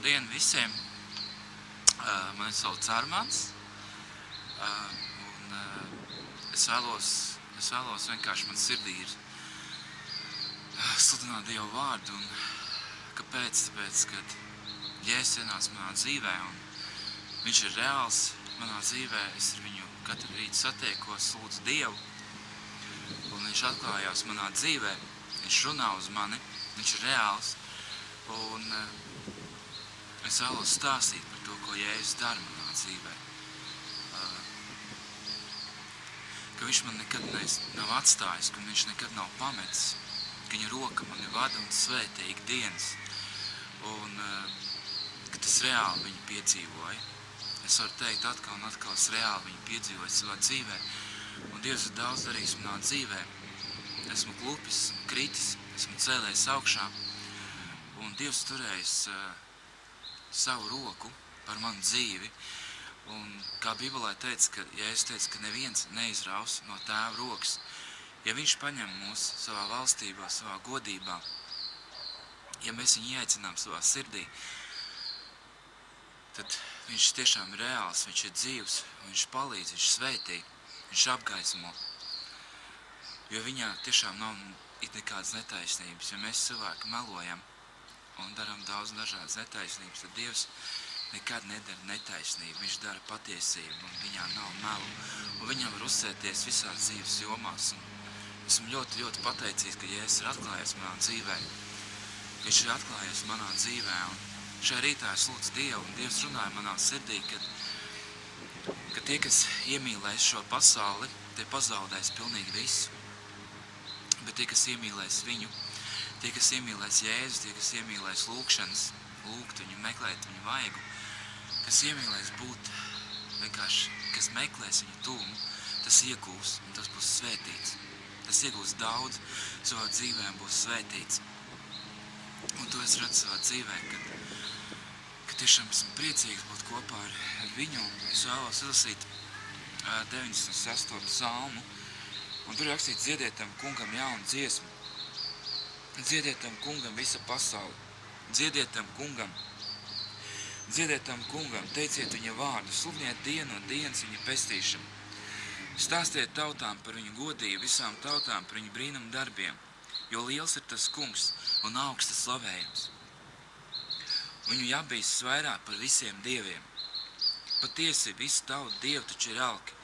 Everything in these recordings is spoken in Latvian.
Labdien visiem! Mani sauc Armāns. Es vēlos vienkārši, man sirdī ir sludināt Dievu vārdu. Un kāpēc? Tāpēc, kad Jēzus ienāca manā dzīvē un viņš ir reāls manā dzīvē, es ar viņu katru rītu satiekos, lūdzu Dievu. Un viņš atklājās manā dzīvē, viņš runā uz mani, viņš ir reāls. Un es vēlos stāstīt par to, ko Jēzus dara manā dzīvē. Ka viņš man nekad nav atstājis, ka viņš nekad nav pametis, ka viņa roka mani vada un svētī ikdienas. Un ka tas reāli viņu piedzīvoja. Es varu teikt atkal un atkal, es reāli viņu piedzīvoju savā dzīvē. Un Dievs ir daudz darījis manā dzīvē. Esmu klupis, esmu kritis, esmu cēlējis augšā. Un Dievs turējis savu roku par manu dzīvi. Un kā Bībelē teica, ka Jēzus teica, ka neviens neizraus no Tēva rokas. Ja viņš paņem mūs savā valstībā, savā godībā, ja mēs viņu ieaicinām savā sirdī, tad viņš tiešām ir reāls, viņš ir dzīvs, viņš palīdz, viņš svētī, viņš apgaismo. Jo viņā tiešām nav nekādas netaisnības. Ja mēs cilvēki melojam un darām daudz dažādas netaisnības, tad Dievs nekad nedara netaisnību. Viņš dara patiesību un viņā nav melu. Un viņam var uzsēties visās dzīves jomās. Un esmu ļoti, ļoti pateicīgs, ka Jēzus ir atklājies manā dzīvē. Viņš ir atklājies manā dzīvē. Un šajā rītā es lūdzu Dievu, un Dievs runāja manā sirdī, ka tie, kas iemīlēs šo pasauli, tie pazaudēs pilnīgi visu. Bet tie, kas iemīlēs viņu, tie, kas iemīlēs Jēzus, tie, kas iemīlēs lūkšanas, lūgt viņu, meklēt viņu vaigu, kas iemīlēs būt vienkārši, kas meklēs viņu tuvumu, tas iegūs un tas būs svētīts. Tas iegūs daudz savā dzīvē un būs svētīts. Un to es redzu savā dzīvē, ka tiešām esmu priecīgs būt kopā ar viņu. Es vēlos izlasīt 96. psalmu, un tur rakstīt: dziediet tam kungam jaunu dziesmu. Dziediet tam kungam visa pasaule. Dziediet tam kungam. Dziediet tam kungam, teiciet viņa vārdu, sludiniet dienu un dienas viņa pestīšanu. Stāstiet tautām par viņu godību, visām tautām par viņu brīnumu darbiem, jo liels ir tas kungs un augsta slavējums. Viņu jābīstas vairāk par visiem dieviem. Patiesi visu tautu dievu taču ir alki.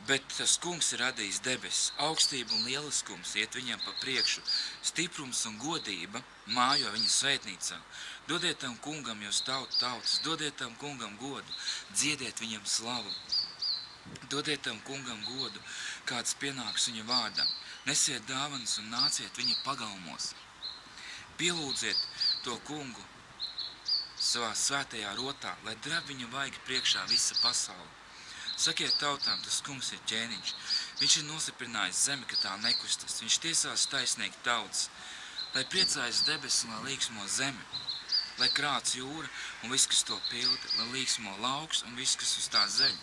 Bet tas kungs ir radījis debesis, augstība un lieliskums iet viņam pa priekšu, stiprums un godība mājo viņa svētnīcā. Dodiet tam kungam jūs tautas, dodiet tam kungam godu, dziediet viņam slavu. Dodiet tam kungam godu, kāds pienāks viņa vārdam. Nesiet dāvanas un nāciet viņa pagalmos. Pielūdziet to kungu savā svētajā rotā, lai dreb viņa vaigi priekšā visa pasaule. Sakiet tautām, tas kungs ir ķēniņš. Viņš ir nosiprinājis zemi, ka tā nekustas. Viņš tiesās taisnīgi tautas. Lai priecājas debesis un lai līksmo zemi. Lai krāc jūra un viss, kas to pilda. Lai līksmo lauks un viss, kas uz tā zeļ.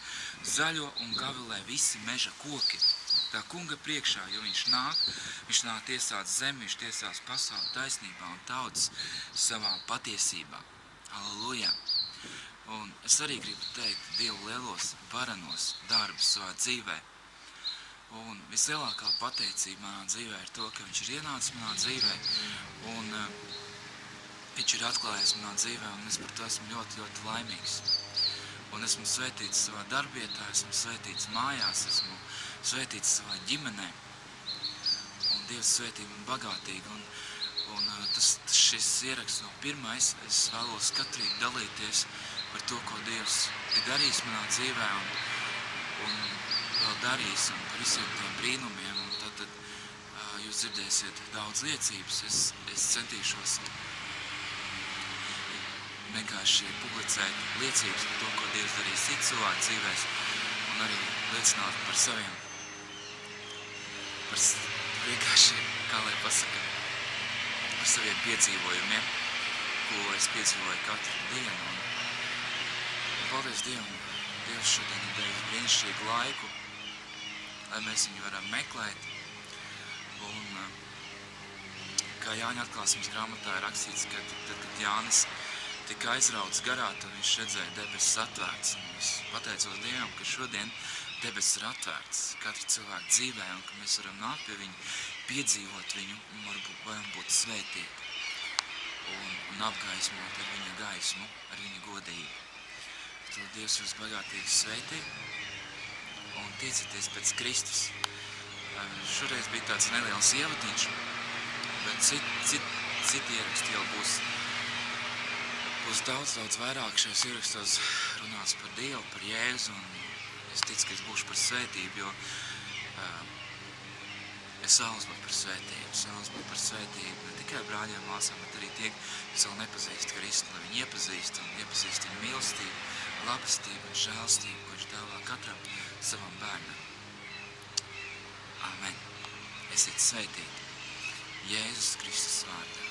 Zaļo un gavilē visi meža koki. Tā kunga priekšā, jo viņš nāk tiesāt zemi, viņš tiesās pasauli taisnībā un tautas savā patiesībā. Halleluja! Un es arī gribu teikt Dievu lielos, varenos darbus savā dzīvē. Un vislielākā pateicība manā dzīvē ir to, ka viņš ir ienācis manā dzīvē. Un viņš ir atklājies manā dzīvē, un es par to esmu ļoti, ļoti laimīgs. Un esmu svētīts savā darbietā, esmu svētīts mājās, esmu svētīts savā ģimenē. Un Dievs svētī man bagātīgi. Un šis ieraksts nav pirmais. Es vēlos katrīgi dalīties par to, ko Dievs ir darījis manā dzīvē un vēl darījis, un par visiem tiem brīnumiem. Un tad jūs dzirdēsiet daudz liecības. Es centīšos vienkārši publicēt liecības par to, ko Dievs darījis citu cilvēku dzīvēs, un arī liecināt par saviem, vienkārši, kā lai pasaka, par saviem piedzīvojumiem, ko es piedzīvoju katru dienu. Un paldies Dievam, Dievs šodien ir devis brīnišķīgu laiku, lai mēs viņu varam meklēt. Un Kā Jāņa atklāsmes grāmatā ir rakstīts, ka tad, kad Jānis tika aizrauts garā, tad viņš redzēja debesis atvērts. Un es pateicos Dievam, ka šodien debesis ir atvērts katra cilvēka dzīvē, un ka mēs varam nākt pie viņu, piedzīvot viņu, un varbūt varam būt svētīti un apgaismot ar viņa gaismu, ar viņa godību. Tad Dievs jūs bagātīgi svētī un ticieties pēc Kristus. Šoreiz bija tāds neliels ievadiņš, bet citi ieraksti jau būs daudz vairāk. Šajos ierakstos runāts par Dievu, par Jēzu, un es ticu, ka es būšu par svētību, jo es vēlos būt par svētību, ne tikai brāļiem, māsām, bet arī tie, kas vēl nepazīst Kristu, lai viņi iepazīst viņa mīlestību, labestību un žēlstību, ko viņš dāvā katram savam bērnam. Amen. Esiet svētīti Jēzus Kristus vārdā.